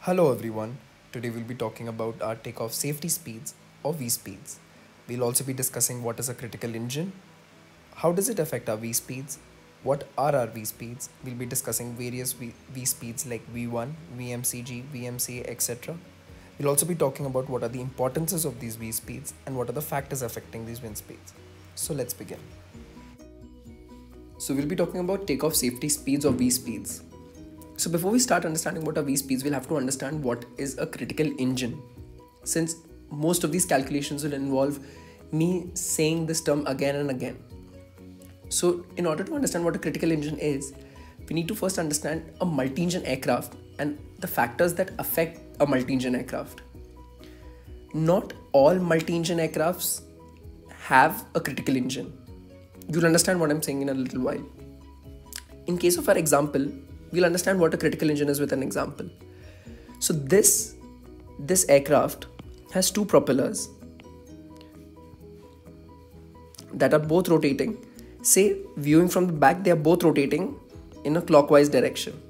Hello everyone. Today we'll be talking about our takeoff safety speeds or V speeds. We'll also be discussing what is a critical engine, how does it affect our V speeds, what are our V speeds. We'll be discussing various V speeds like V1, VMCG, VMCA, etc. We'll also be talking about what are the importances of these V speeds and what are the factors affecting these wind speeds. So let's begin. So we'll be talking about takeoff safety speeds or V speeds. So before we start understanding what are V speeds, we'll have to understand what is a critical engine. Since most of these calculations will involve me saying this term again and again. So in order to understand what a critical engine is, we need to first understand a multi-engine aircraft and the factors that affect a multi-engine aircraft. Not all multi-engine aircrafts have a critical engine. You'll understand what I'm saying in a little while. In case of our example, we'll understand what a critical engine is with an example. So this aircraft has two propellers that are both rotating. Say, viewing from the back, they are both rotating in a clockwise direction.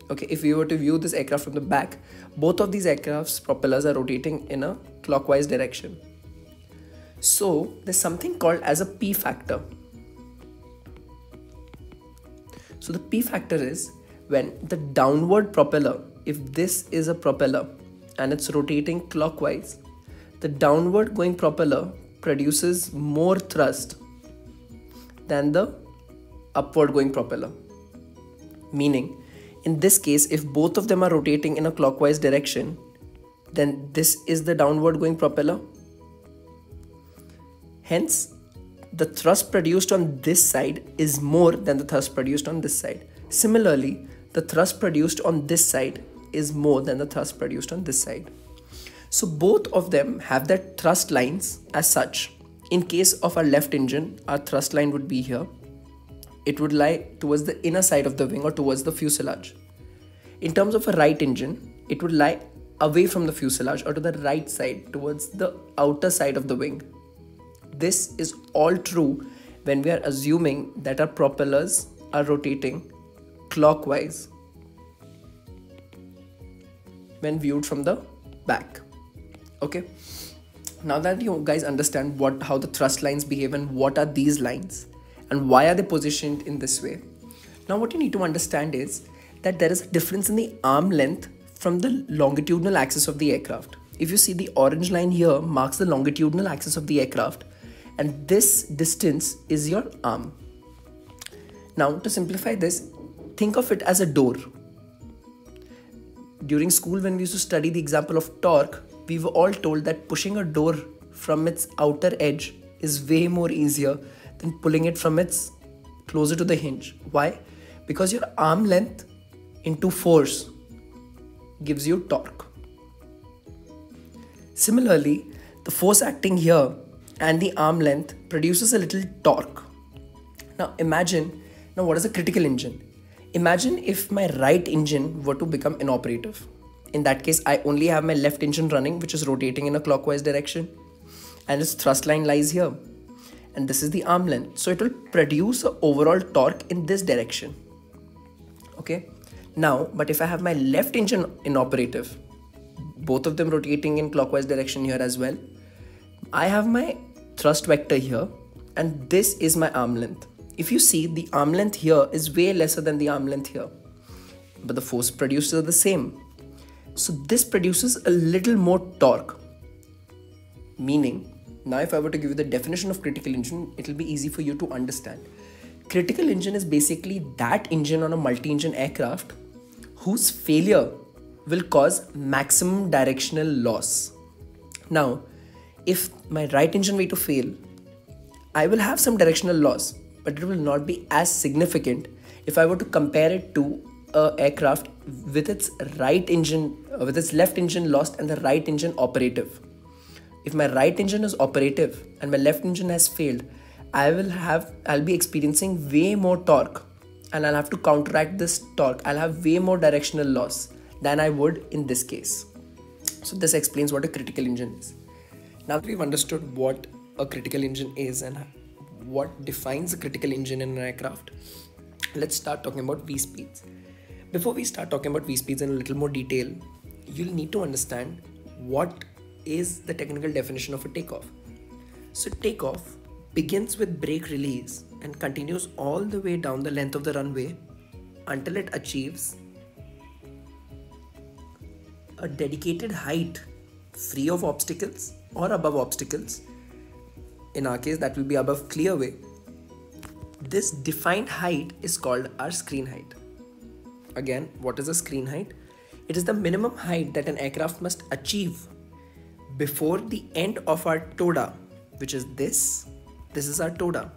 Okay, if we were to view this aircraft from the back, both of these aircraft's propellers are rotating in a clockwise direction. So there's something called as a P factor. So the P factor is when the downward propeller, if this is a propeller and it's rotating clockwise, the downward going propeller produces more thrust than the upward going propeller. Meaning, in this case, if both of them are rotating in a clockwise direction, then this is the downward going propeller. Hence, the thrust produced on this side is more than the thrust produced on this side. Similarly, the thrust produced on this side is more than the thrust produced on this side. So both of them have their thrust lines as such. In case of our left engine, our thrust line would be here. It would lie towards the inner side of the wing or towards the fuselage. In terms of a right engine, it would lie away from the fuselage or to the right side towards the outer side of the wing. This is all true when we are assuming that our propellers are rotating clockwise when viewed from the back. Okay, now that you guys understand how the thrust lines behave and what are these lines and why are they positioned in this way, now what you need to understand is that there is a difference in the arm length from the longitudinal axis of the aircraft. If you see, the orange line here marks the longitudinal axis of the aircraft and this distance is your arm. Now to simplify this, think of it as a door. During school, when we used to study the example of torque, we were all told that pushing a door from its outer edge is way more easier than pulling it from its closer to the hinge. Why? Because your arm length into force gives you torque. Similarly, the force acting here and the arm length produces a little torque. Now what is a critical engine? Imagine if my right engine were to become inoperative. In that case, I only have my left engine running, which is rotating in a clockwise direction, and its thrust line lies here. And this is the arm length. So it will produce an overall torque in this direction. Okay. Now, but if I have my left engine inoperative, both of them rotating in clockwise direction here as well, I have my thrust vector here, and this is my arm length. If you see, the arm length here is way lesser than the arm length here, but the force produced are the same. So this produces a little more torque. Meaning, now if I were to give you the definition of critical engine, it will be easy for you to understand. Critical engine is basically that engine on a multi-engine aircraft whose failure will cause maximum directional loss. Now, if my right engine were to fail, I will have some directional loss, but it will not be as significant if I were to compare it to an aircraft with its right engine, with its left engine lost and the right engine operative. If my right engine is operative and my left engine has failed, I'll be experiencing way more torque, and I'll have to counteract this torque. I'll have way more directional loss than I would in this case. So this explains what a critical engine is. Now that we've understood what a critical engine is and what defines a critical engine in an aircraft, let's start talking about V speeds. Before we start talking about V speeds in a little more detail, you'll need to understand what is the technical definition of a takeoff. So takeoff begins with brake release and continues all the way down the length of the runway until it achieves a dedicated height free of obstacles or above obstacles. In our case, that will be above clearway. This defined height is called our screen height. Again, what is a screen height? It is the minimum height that an aircraft must achieve before the end of our TODA, which is this. This is our TODA.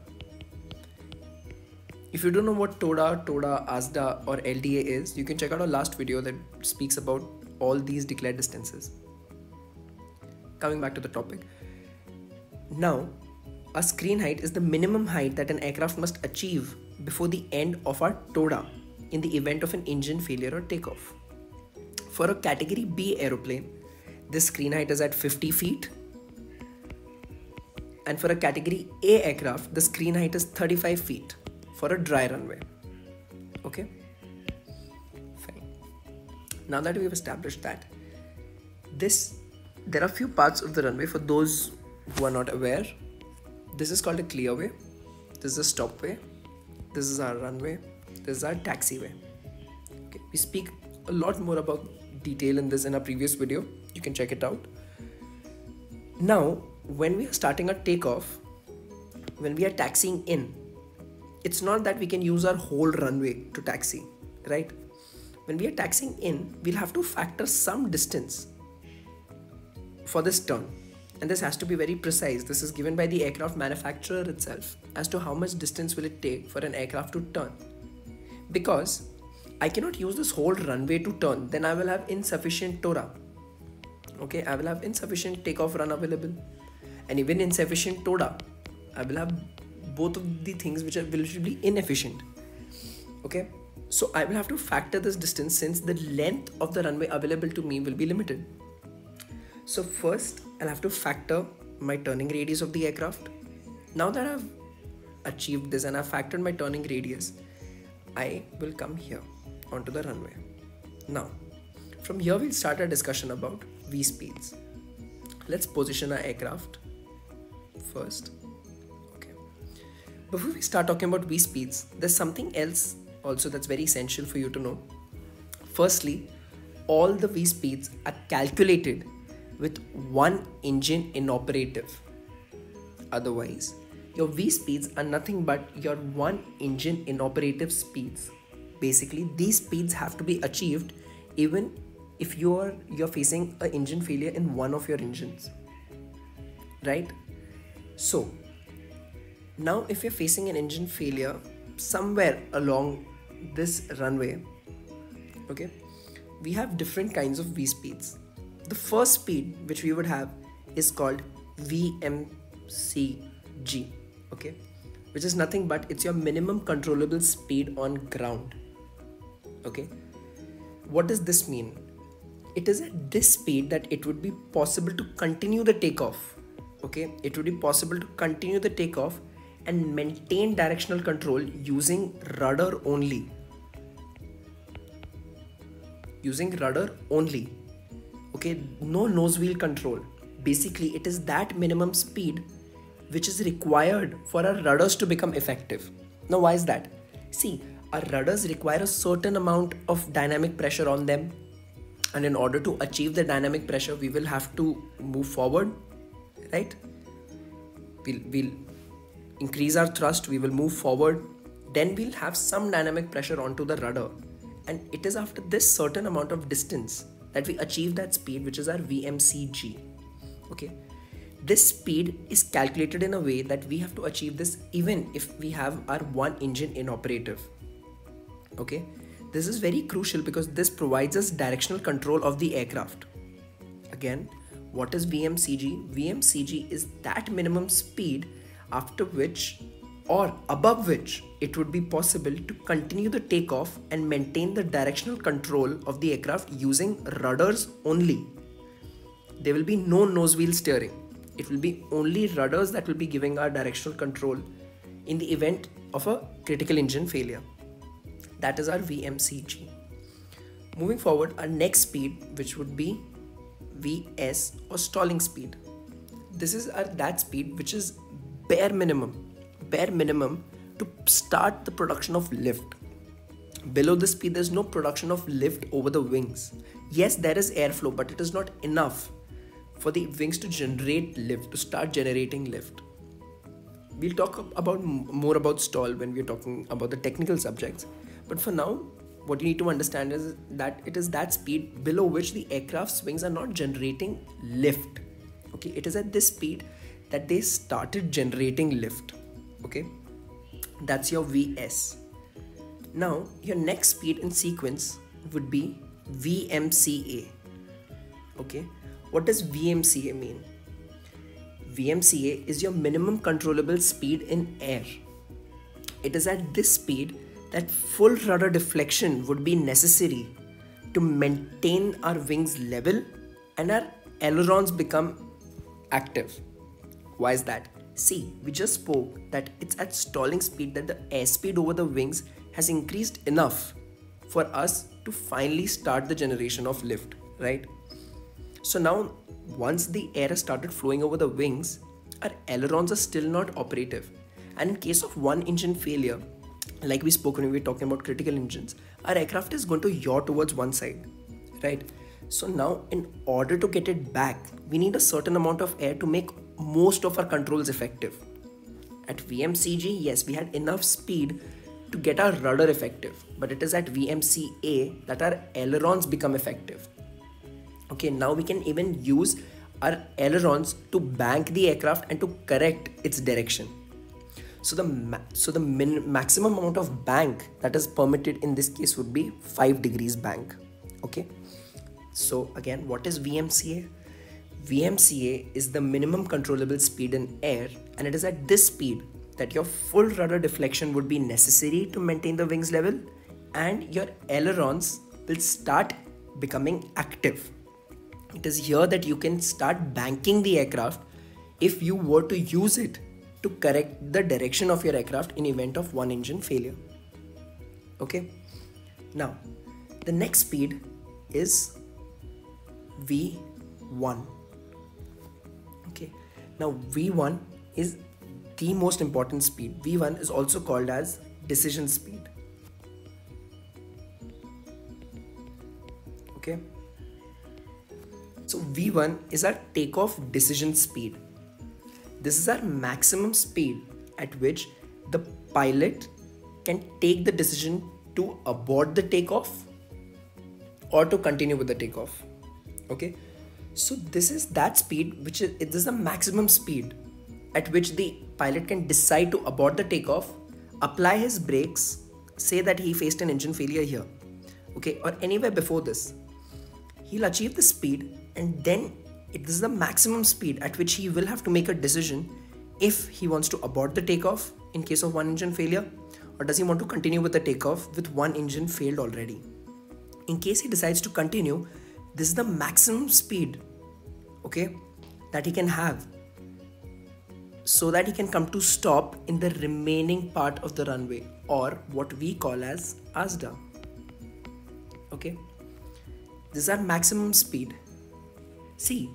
If you don't know what TODA, ASDA or LDA is, you can check out our last video that speaks about all these declared distances. Coming back to the topic. Now, a screen height is the minimum height that an aircraft must achieve before the end of our TODA in the event of an engine failure or takeoff. For a category B aeroplane, this screen height is at 50 feet. And for a category A aircraft, the screen height is 35 feet for a dry runway. Okay? Fine. Now that we've established that, there are few parts of the runway for those who are not aware. This is called a clearway. This is a stopway. This is our runway. This is our taxiway. Okay, we speak a lot more about detail in this in our previous video. You can check it out. Now, when we are starting a takeoff, when we are taxiing in, it's not that we can use our whole runway to taxi, right? When we are taxiing in, we'll have to factor some distance for this turn. And this has to be very precise. This is given by the aircraft manufacturer itself as to how much distance will it take for an aircraft to turn. Because I cannot use this whole runway to turn, then I will have insufficient TORA. Okay, I will have insufficient takeoff run available. And even insufficient TODA, I will have both of the things which will be inefficient. Okay, so I will have to factor this distance since the length of the runway available to me will be limited. So first, I'll have to factor my turning radius of the aircraft. Now that I've achieved this and I've factored my turning radius, I will come here onto the runway. Now, from here we'll start our discussion about V speeds. Let's position our aircraft first. Okay. Before we start talking about V speeds, there's something else also that's very essential for you to know. Firstly, all the V speeds are calculated with one engine inoperative. Otherwise, your V speeds are nothing but your one engine inoperative speeds. Basically, these speeds have to be achieved even if you're facing an engine failure in one of your engines, right? So now if you're facing an engine failure somewhere along this runway, okay, we have different kinds of V speeds. The first speed which we would have is called VMCG, okay, which is nothing but it's your minimum controllable speed on ground. Okay, what does this mean? It is at this speed that it would be possible to continue the takeoff. Okay, it would be possible to continue the takeoff and maintain directional control using rudder only. Using rudder only. Okay, no nose wheel control. Basically, it is that minimum speed which is required for our rudders to become effective. Now, why is that? See, our rudders require a certain amount of dynamic pressure on them. And in order to achieve the dynamic pressure, we will have to move forward, right? We'll increase our thrust, we will move forward. Then we'll have some dynamic pressure onto the rudder. And it is after this certain amount of distance that we achieve that speed, which is our VMCG. Okay. This speed is calculated in a way that we have to achieve this even if we have our one engine inoperative. Okay. This is very crucial because this provides us directional control of the aircraft. Again, what is VMCG? VMCG is that minimum speed after which or above which it would be possible to continue the takeoff and maintain the directional control of the aircraft using rudders only. There will be no nose wheel steering. It will be only rudders that will be giving our directional control in the event of a critical engine failure. That is our VMCG. Moving forward, our next speed, which would be Vs or stalling speed. This is that speed which is bare minimum to start the production of lift. Below this speed, there's no production of lift over the wings. Yes, there is airflow, but it is not enough for the wings to generate lift, to start generating lift. We'll talk more about stall when we're talking about the technical subjects. But for now, what you need to understand is that it is that speed below which the aircraft's wings are not generating lift. Okay, it is at this speed that they started generating lift. Okay, that's your Vs. Now, your next speed in sequence would be VMCA. Okay, what does VMCA mean? VMCA is your minimum controllable speed in air. It is at this speed that full rudder deflection would be necessary to maintain our wings level and our ailerons become active. Why is that? See, we just spoke that it's at stalling speed that the airspeed over the wings has increased enough for us to finally start the generation of lift, right? So now, once the air has started flowing over the wings, our ailerons are still not operative. And in case of one engine failure, like we spoke when we were talking about critical engines, our aircraft is going to yaw towards one side, right? So now, in order to get it back, we need a certain amount of air to make most of our controls effective. At VMCG, yes, we had enough speed to get our rudder effective, but it is at VMCA that our ailerons become effective. Okay, now we can even use our ailerons to bank the aircraft and to correct its direction. So the maximum amount of bank that is permitted in this case would be 5 degrees bank. Okay, so again, what is VMCA? VMCA is the minimum controllable speed in air, and it is at this speed that your full rudder deflection would be necessary to maintain the wings level and your ailerons will start becoming active. It is here that you can start banking the aircraft if you were to use it to correct the direction of your aircraft in event of one engine failure. Okay, now the next speed is V1. Okay, now V1 is the most important speed. V1 is also called as decision speed. Okay, so V1 is our takeoff decision speed. This is our maximum speed at which the pilot can take the decision to abort the takeoff or to continue with the takeoff. Okay, so this is that speed this is the maximum speed at which the pilot can decide to abort the takeoff, apply his brakes, say that he faced an engine failure here, okay, or anywhere before this. He'll achieve the speed, and then it is the maximum speed at which he will have to make a decision if he wants to abort the takeoff in case of one engine failure, or does he want to continue with the takeoff with one engine failed already. In case he decides to continue, this is the maximum speed, okay, that he can have, so that he can come to stop in the remaining part of the runway, or what we call as ASDA. Okay, this is our maximum speed. See,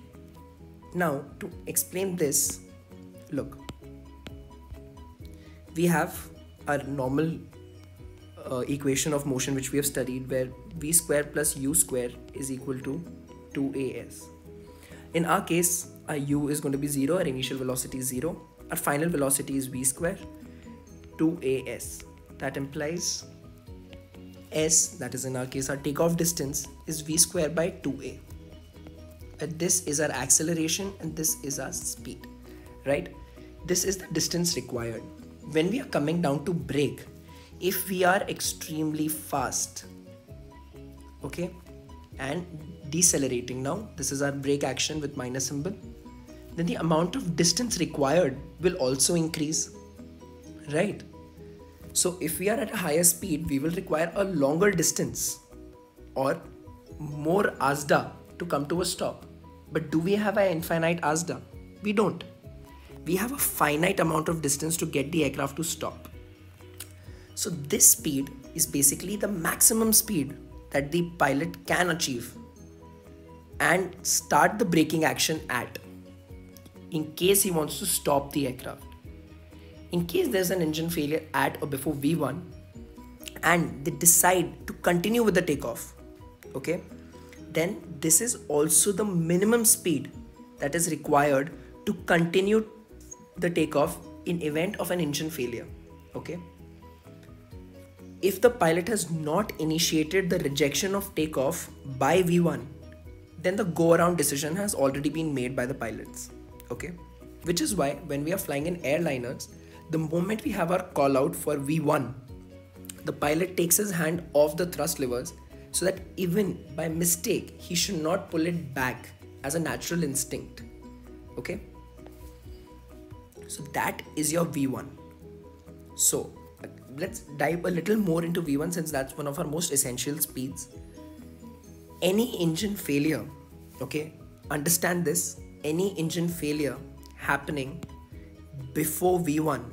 now to explain this, look, we have our normal equation of motion which we have studied, where v square plus u square is equal to 2as. In our case, our u is going to be 0, our initial velocity is 0, our final velocity is v square 2as. That implies s, that is in our case our takeoff distance, is v square by 2a. And this is our acceleration and this is our speed, right? This is the distance required. When we are coming down to brake, if we are extremely fast, okay, and decelerating, now this is our brake action with minus symbol, then the amount of distance required will also increase, right? So if we are at a higher speed, we will require a longer distance or more ASDA to come to a stop. But do we have an infinite ASDA? We don't. We have a finite amount of distance to get the aircraft to stop. So this speed is basically the maximum speed that the pilot can achieve and start the braking action at, in case he wants to stop the aircraft. In case there's an engine failure at or before V1 and they decide to continue with the takeoff, okay, then this is also the minimum speed that is required to continue the takeoff in event of an engine failure, okay. If the pilot has not initiated the rejection of takeoff by V1, then the go-around decision has already been made by the pilots, okay. Which is why when we are flying in airliners, the moment we have our call out for V1, the pilot takes his hand off the thrust levers so that even by mistake, he should not pull it back as a natural instinct, okay. So that is your V1. So let's dive a little more into V1 since that's one of our most essential speeds. Any engine failure, okay, understand this, any engine failure happening before V1,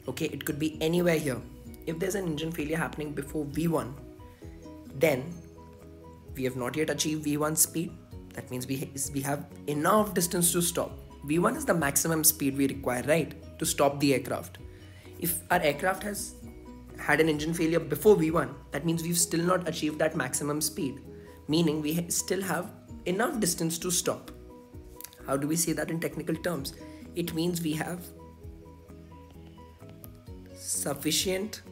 okay, it could be anywhere here. If there's an engine failure happening before V1, then we have not yet achieved V1 speed. That means we have enough distance to stop. V1 is the maximum speed we require, right, to stop the aircraft. If our aircraft has had an engine failure before V1, that means we've still not achieved that maximum speed, meaning we still have enough distance to stop. How do we say that in technical terms? It means we have sufficient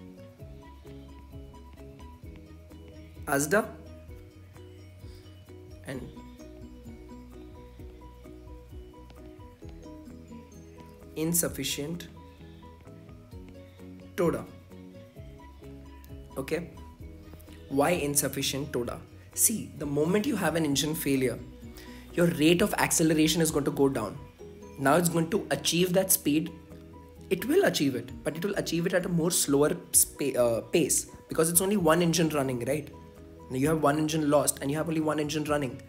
ASDA and insufficient TODA. Okay, why insufficient TODA? See, the moment you have an engine failure, your rate of acceleration is going to go down. Now it's going to achieve that speed. It will achieve it, but it will achieve it at a more slower pace because it's only one engine running, right? Now you have one engine lost and you have only one engine running.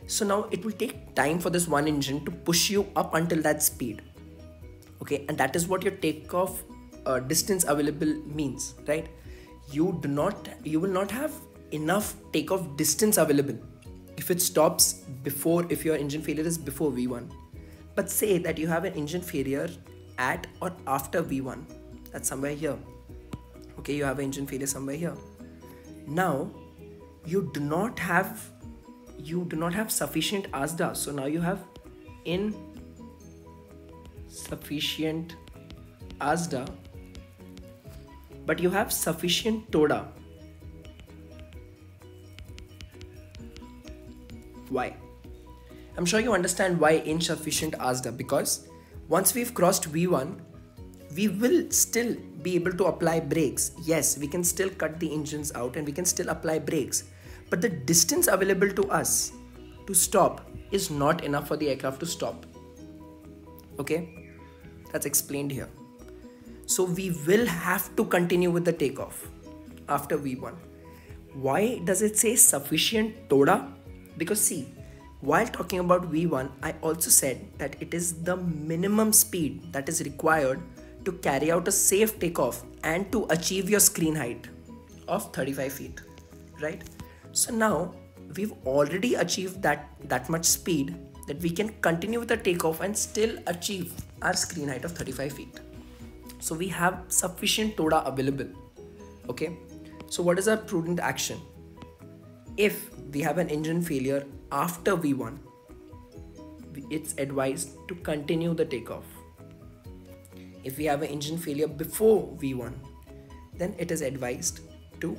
So now it will take time for this one engine to push you up until that speed. Okay, and that is what your takeoff distance available means, right? You will not have enough takeoff distance available if it stops before, if your engine failure is before V1. But say that you have an engine failure at or after V1, that's somewhere here. Okay, you have an engine failure somewhere here. Now you do not have sufficient ASDA, so now you have insufficient ASDA, but you have sufficient TODA. Why? I'm sure you understand why insufficient ASDA, because once we've crossed V1, we will still be able to apply brakes. Yes, we can still cut the engines out and we can still apply brakes, but the distance available to us to stop is not enough for the aircraft to stop. Okay, that's explained here. So we will have to continue with the takeoff after V1. Why does it say sufficient TODA? Because see, while talking about V1, I also said that it is the minimum speed that is required to carry out a safe takeoff and to achieve your screen height of 35 feet, right? So now we've already achieved that much speed that we can continue with the takeoff and still achieve our screen height of 35 feet. So we have sufficient TODA available. Okay, so what is our prudent action? If we have an engine failure after V1, it's advised to continue the takeoff. If we have an engine failure before V1, then it is advised to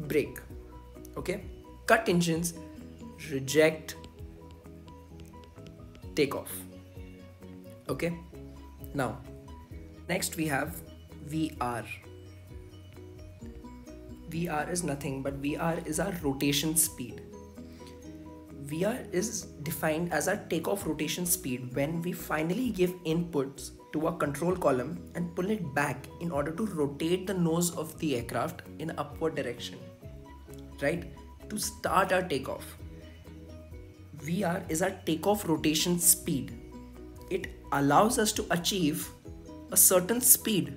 brake. Okay, cut engines, reject takeoff. Okay, now next we have VR. VR is nothing but VR is our rotation speed. VR is defined as our takeoff rotation speed when we finally give inputs to our control column and pull it back in order to rotate the nose of the aircraft in an upward direction, right? To start our takeoff. VR is our takeoff rotation speed. It allows us to achieve a certain speed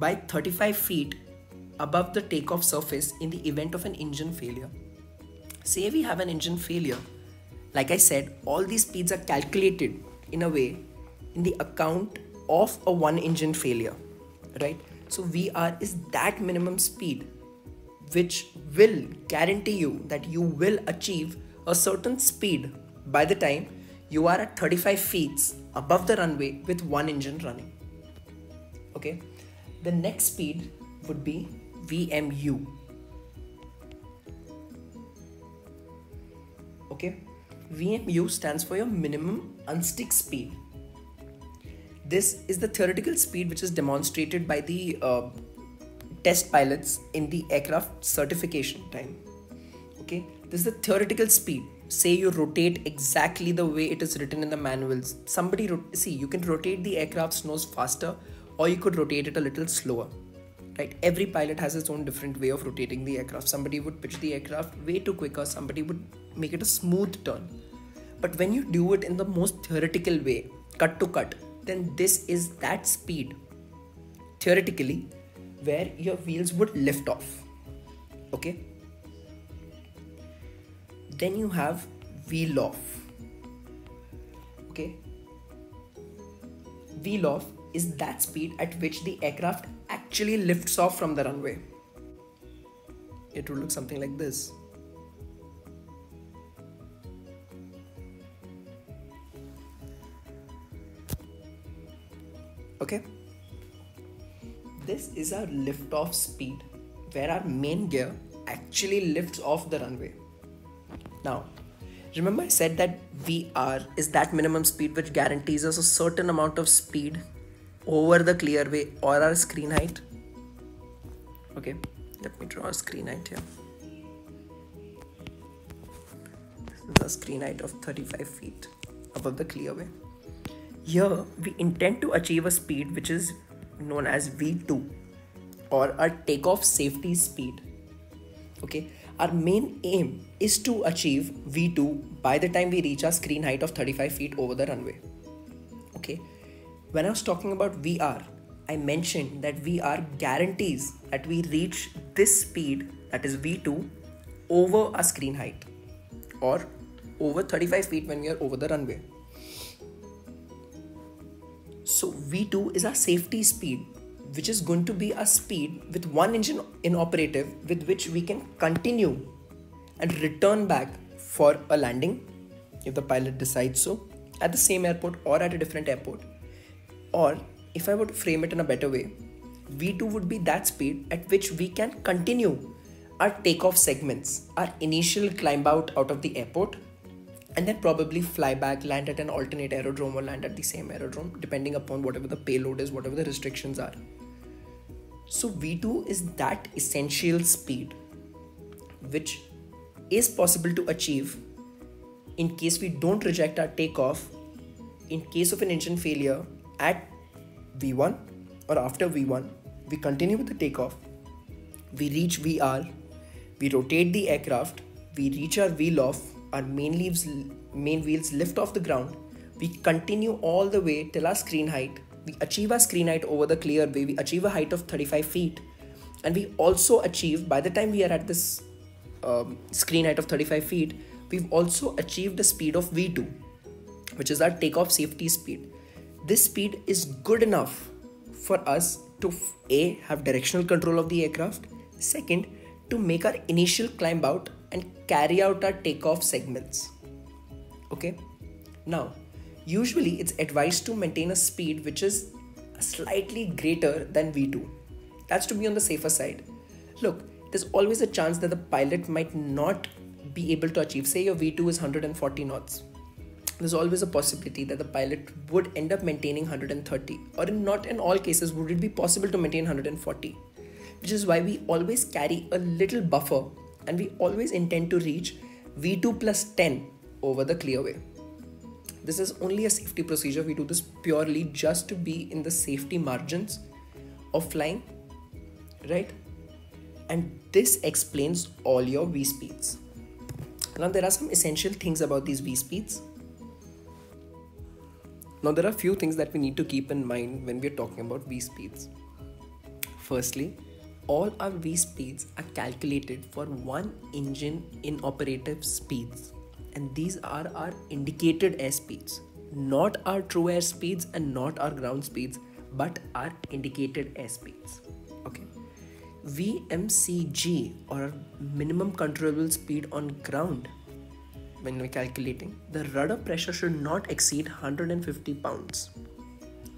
by 35 feet above the takeoff surface in the event of an engine failure. Say we have an engine failure. Like I said, all these speeds are calculated in a way in the account of a one engine failure, right? So VR is that minimum speed which will guarantee you that you will achieve a certain speed by the time you are at 35 feet above the runway with one engine running. Okay, the next speed would be VMU. Okay, VMU stands for your minimum unstick speed. This is the theoretical speed which is demonstrated by the test pilots in the aircraft certification time. Okay, this is the theoretical speed. Say you rotate exactly the way it is written in the manuals. You can rotate the aircraft's nose faster, or you could rotate it a little slower, right? Every pilot has its own different way of rotating the aircraft. Somebody would pitch the aircraft way too quicker, somebody would make it a smooth turn. But when you do it in the most theoretical way, cut to cut, then this is that speed, theoretically, where your wheels would lift off. Okay? Then you have wheel off. Okay? Wheel off is that speed at which the aircraft actually lifts off from the runway. It will look something like this. Okay, this is our lift-off speed where our main gear actually lifts off the runway. Now, remember I said that VR is that minimum speed which guarantees us a certain amount of speed over the clearway or our screen height. Okay, let me draw a screen height here. This is a screen height of 35 feet above the clearway. Here, we intend to achieve a speed which is known as V2 or our takeoff safety speed. Okay, our main aim is to achieve V2 by the time we reach our screen height of 35 feet over the runway. Okay, when I was talking about VR, I mentioned that VR guarantees that we reach this speed, that is V2, over our screen height or over 35 feet when we are over the runway. So V2 is our safety speed, which is going to be a speed with one engine inoperative with which we can continue and return back for a landing if the pilot decides so, at the same airport or at a different airport. Or if I were to frame it in a better way, V2 would be that speed at which we can continue our takeoff segments, our initial climb out of the airport, and then probably fly back, land at an alternate aerodrome or land at the same aerodrome, depending upon whatever the payload is, whatever the restrictions are. So V2 is that essential speed which is possible to achieve in case we don't reject our takeoff in case of an engine failure at V1 or after V1. We continue with the takeoff, we reach VR, we rotate the aircraft, we reach our wheel off, our main wheels lift off the ground, we continue all the way till our screen height, we achieve our screen height over the clearway, we achieve a height of 35 feet, and we also achieve, by the time we are at this screen height of 35 feet, we've also achieved the speed of V2, which is our takeoff safety speed. This speed is good enough for us to A, have directional control of the aircraft, second, to make our initial climb out and carry out our takeoff segments. Okay, now usually it's advised to maintain a speed which is slightly greater than V2. That's to be on the safer side. Look, there's always a chance that the pilot might not be able to achieve, say your V2 is 140 knots. There's always a possibility that the pilot would end up maintaining 130, or not in all cases would it be possible to maintain 140, which is why we always carry a little buffer and we always intend to reach V2 plus 10 over the clearway. This is only a safety procedure. We do this purely just to be in the safety margins of flying, right? And this explains all your V speeds. Now there are some essential things about these V speeds. Now there are a few things that we need to keep in mind when we're talking about V speeds. Firstly, all our V speeds are calculated for one engine in operative speeds, and these are our indicated airspeeds, not our true airspeeds and not our ground speeds, but our indicated airspeeds. Okay. VMCG, or minimum controllable speed on ground, when we're calculating, the rudder pressure should not exceed 150 pounds.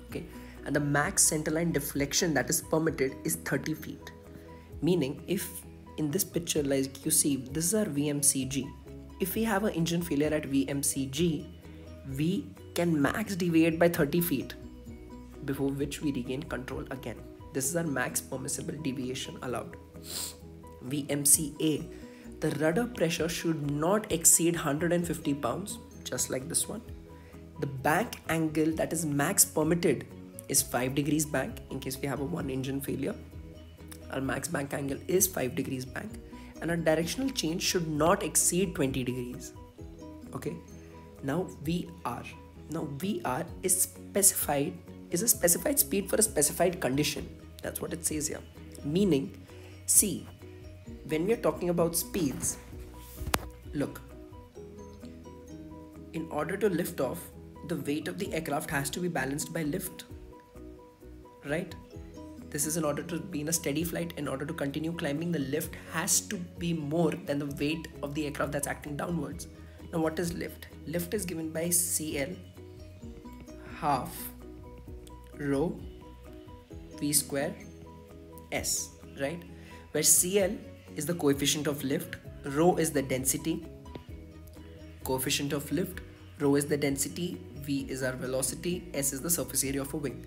Okay, and the max centerline deflection that is permitted is 30 feet. Meaning, if in this picture, like you see, this is our VMCG. If we have an engine failure at VMCG, we can max deviate by 30 feet, before which we regain control again. This is our max permissible deviation allowed. VMCA, the rudder pressure should not exceed 150 pounds, just like this one. The bank angle that is max permitted is 5 degrees bank in case we have a one engine failure. Our max bank angle is 5 degrees bank, and our directional change should not exceed 20 degrees. Okay. Now VR. Now VR is a specified speed for a specified condition. That's what it says here. Meaning, see, when we are talking about speeds, look, in order to lift off, the weight of the aircraft has to be balanced by lift, right? This is in order to be in a steady flight. In order to continue climbing, the lift has to be more than the weight of the aircraft that's acting downwards. Now, what is lift? Lift is given by CL half rho V square S, right? Where CL is the coefficient of lift, rho is the density, coefficient of lift, rho is the density, V is our velocity, S is the surface area of a wing.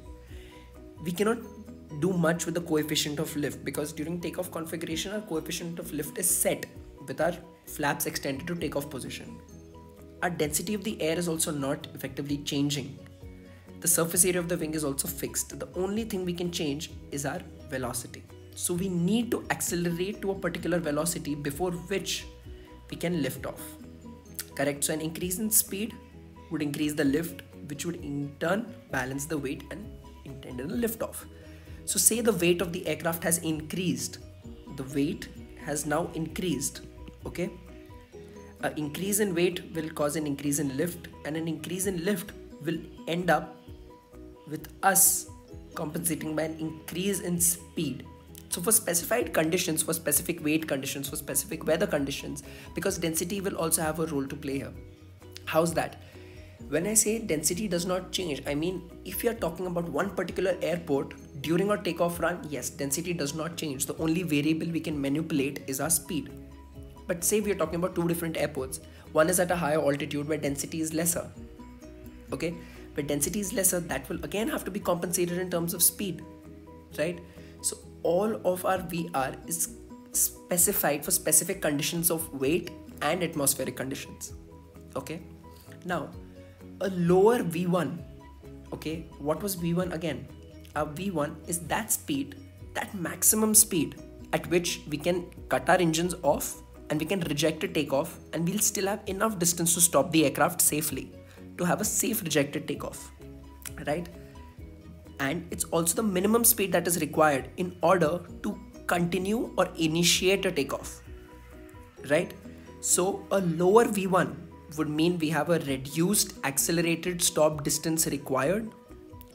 We cannot do much with the coefficient of lift because during takeoff configuration, our coefficient of lift is set with our flaps extended to takeoff position. Our density of the air is also not effectively changing. The surface area of the wing is also fixed. The only thing we can change is our velocity. So we need to accelerate to a particular velocity before which we can lift off. Correct? So an increase in speed would increase the lift, which would in turn balance the weight and intend in a lift off. So say the weight of the aircraft has increased. The weight has now increased. Okay? An increase in weight will cause an increase in lift, and an increase in lift will end up with us compensating by an increase in speed. So for specified conditions, for specific weight conditions, for specific weather conditions, because density will also have a role to play here. How's that? When I say density does not change, I mean if you are talking about one particular airport during our takeoff run, yes, density does not change. The only variable we can manipulate is our speed. But say we are talking about two different airports. One is at a higher altitude where density is lesser. Okay? Where density is lesser, that will again have to be compensated in terms of speed. Right? So all of our VR is specified for specific conditions of weight and atmospheric conditions. Okay? Now, a lower V1. Okay? What was V1 again? Our V1 is that speed, that maximum speed at which we can cut our engines off and we can reject a takeoff, and we'll still have enough distance to stop the aircraft safely, to have a safe rejected takeoff, right? And it's also the minimum speed that is required in order to continue or initiate a takeoff, right? So a lower V1 would mean we have a reduced accelerated stop distance required,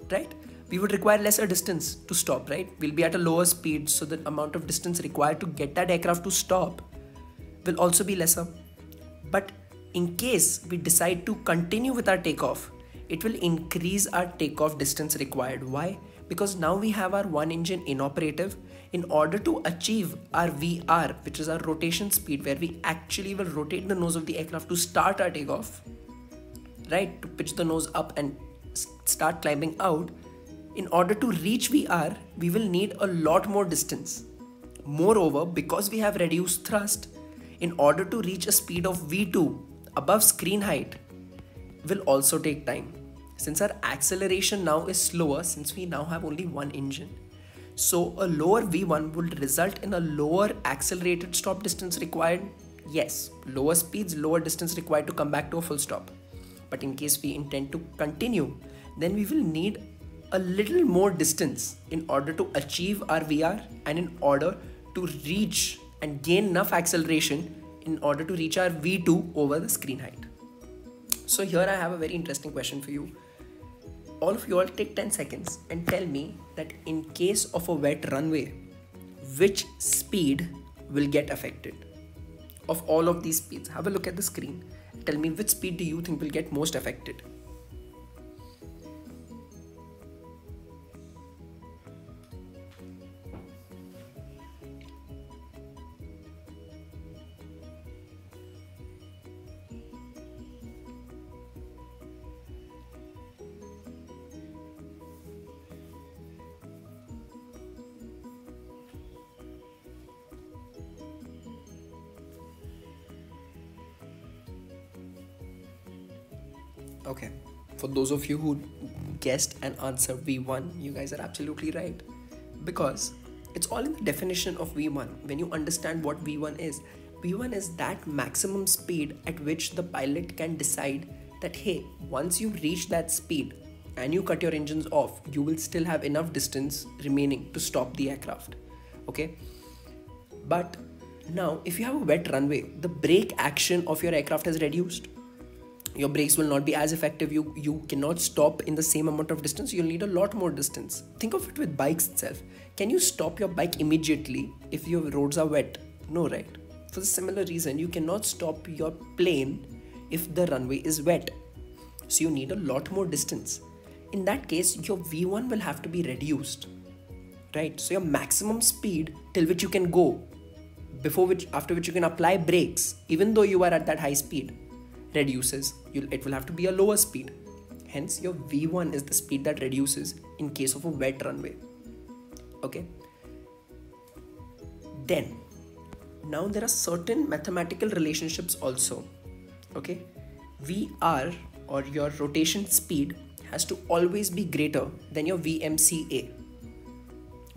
right? We would require lesser distance to stop, right? We'll be at a lower speed, so the amount of distance required to get that aircraft to stop will also be lesser. But in case we decide to continue with our takeoff, it will increase our takeoff distance required. Why? Because now we have our one engine inoperative. In order to achieve our VR, which is our rotation speed, where we actually will rotate the nose of the aircraft to start our takeoff, right? To pitch the nose up and start climbing out. In order to reach VR, we will need a lot more distance. Moreover, because we have reduced thrust, in order to reach a speed of V2 above screen height will also take time. Since our acceleration now is slower, since we now have only one engine. So a lower V1 will result in a lower accelerated stop distance required. Yes, lower speeds, lower distance required to come back to a full stop. But in case we intend to continue, then we will need a little more distance in order to achieve our VR and in order to reach and gain enough acceleration in order to reach our V2 over the screen height. So here I have a very interesting question for you. All of you all take 10 seconds and tell me that in case of a wet runway, which speed will get affected? Of all of these speeds, have a look at the screen. Tell me which speed do you think will get most affected? Okay, for those of you who guessed and answered V1, you guys are absolutely right. Because it's all in the definition of V1. When you understand what V1 is that maximum speed at which the pilot can decide that, hey, once you reach that speed and you cut your engines off, you will still have enough distance remaining to stop the aircraft. Okay, but now if you have a wet runway, the brake action of your aircraft has reduced. Your brakes will not be as effective. You cannot stop in the same amount of distance. You'll need a lot more distance. Think of it with bikes itself. Can you stop your bike immediately if your roads are wet? No, right? For the similar reason, you cannot stop your plane if the runway is wet. So you need a lot more distance. In that case, your V1 will have to be reduced, right? So your maximum speed till which you can go, after which you can apply brakes, even though you are at that high speed, reduces. It will have to be a lower speed. Hence, your V1 is the speed that reduces in case of a wet runway. Okay. Then, now there are certain mathematical relationships also. Okay. VR, or your rotation speed, has to always be greater than your VMCA.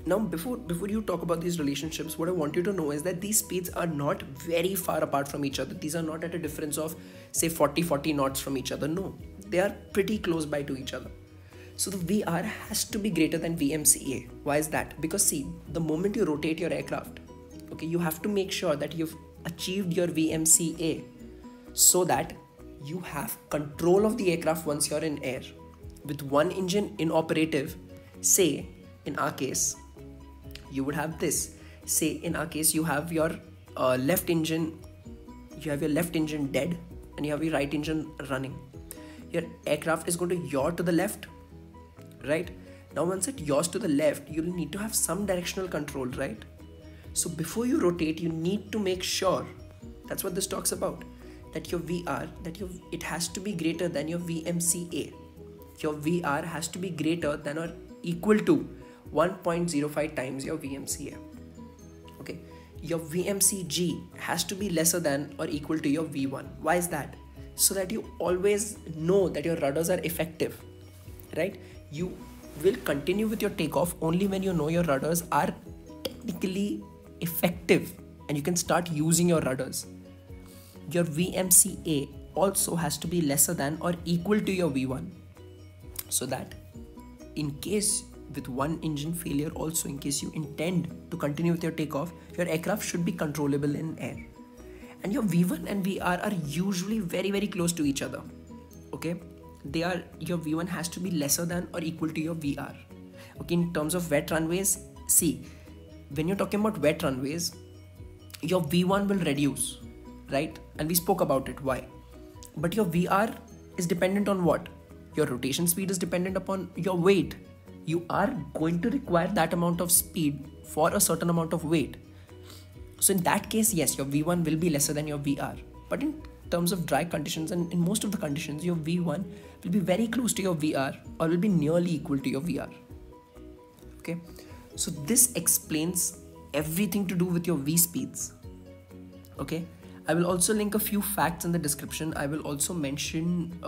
Now, before you talk about these relationships, what I want you to know is that these speeds are not very far apart from each other. These are not at a difference of, say, 40 knots from each other. No, they are pretty close by to each other. So the VR has to be greater than VMCA. Why is that? Because see, the moment you rotate your aircraft, okay, you have to make sure that you've achieved your VMCA so that you have control of the aircraft once you're in air. With one engine inoperative, say, in our case, you would have this. Say in our case, you have your left engine dead and you have your right engine running. Your aircraft is going to yaw to the left, right? Now once it yaws to the left, you'll need to have some directional control, right? So before you rotate, you need to make sure, that's what this talks about, that your VR, it has to be greater than your VMCA. Your VR has to be greater than or equal to 1.05 times your VMCA. Okay, your VMCG has to be lesser than or equal to your V1. Why is that? So that you always know that your rudders are effective, right? You will continue with your takeoff only when you know your rudders are technically effective and you can start using your rudders. Your VMCA also has to be lesser than or equal to your V1, so that in case with one engine failure also, in case you intend to continue with your takeoff, your aircraft should be controllable in air. And your V1 and VR are usually very, very close to each other. Okay, your V1 has to be lesser than or equal to your VR. Okay, in terms of wet runways, see, when you're talking about wet runways, your V1 will reduce, right? And we spoke about it, why? But your VR is dependent on what? Your rotation speed is dependent upon your weight. You are going to require that amount of speed for a certain amount of weight. So in that case, yes, your V1 will be lesser than your VR. But in terms of dry conditions and in most of the conditions, your V1 will be very close to your VR or will be nearly equal to your VR. Okay, so this explains everything to do with your V speeds. Okay, I will also link a few facts in the description. I will also mention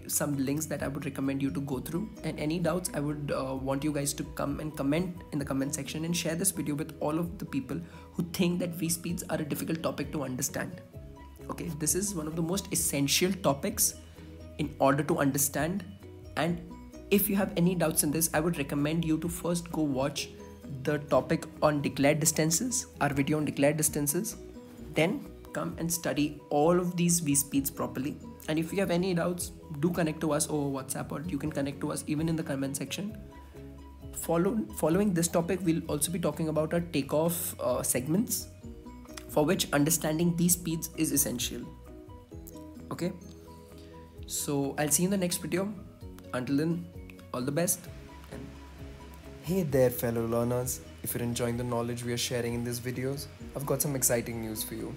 some links that I would recommend you to go through. And any doubts, I would want you guys to come and comment in the comment section and share this video with all of the people who think that V speeds are a difficult topic to understand. Okay, this is one of the most essential topics in order to understand, and If you have any doubts in this, I would recommend you to first go watch the topic on declared distances, our video on declared distances, then come and study all of these V speeds properly. And if you have any doubts, do connect to us over WhatsApp, or you can connect to us even in the comment section. Following this topic, we'll also be talking about our takeoff segments, for which understanding these speeds is essential. Okay, so I'll see you in the next video. Until then, all the best. Hey there fellow learners, if you're enjoying the knowledge we are sharing in these videos, I've got some exciting news for you.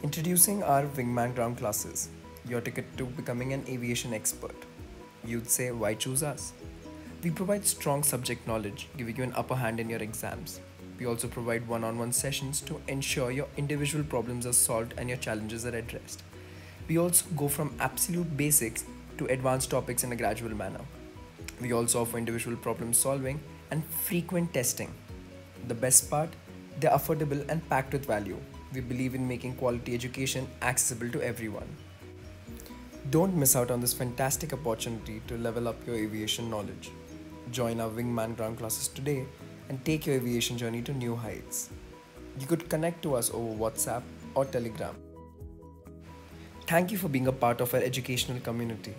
Introducing our Wingman ground classes, your ticket to becoming an aviation expert. You'd say, why choose us? We provide strong subject knowledge, giving you an upper hand in your exams. We also provide one-on-one sessions to ensure your individual problems are solved and your challenges are addressed. We also go from absolute basics to advanced topics in a gradual manner. We also offer individual problem solving and frequent testing. The best part, they're affordable and packed with value. We believe in making quality education accessible to everyone. Don't miss out on this fantastic opportunity to level up your aviation knowledge. Join our Wingman ground classes today and take your aviation journey to new heights. You could connect to us over WhatsApp or Telegram. Thank you for being a part of our educational community.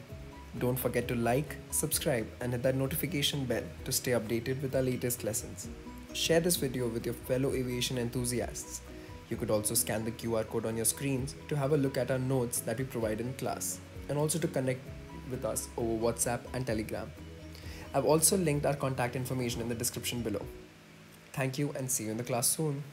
Don't forget to like, subscribe and hit that notification bell to stay updated with our latest lessons. Share this video with your fellow aviation enthusiasts. You could also scan the QR code on your screens to have a look at our notes that we provide in class, and also to connect with us over WhatsApp and Telegram. I've also linked our contact information in the description below. Thank you and see you in the class soon.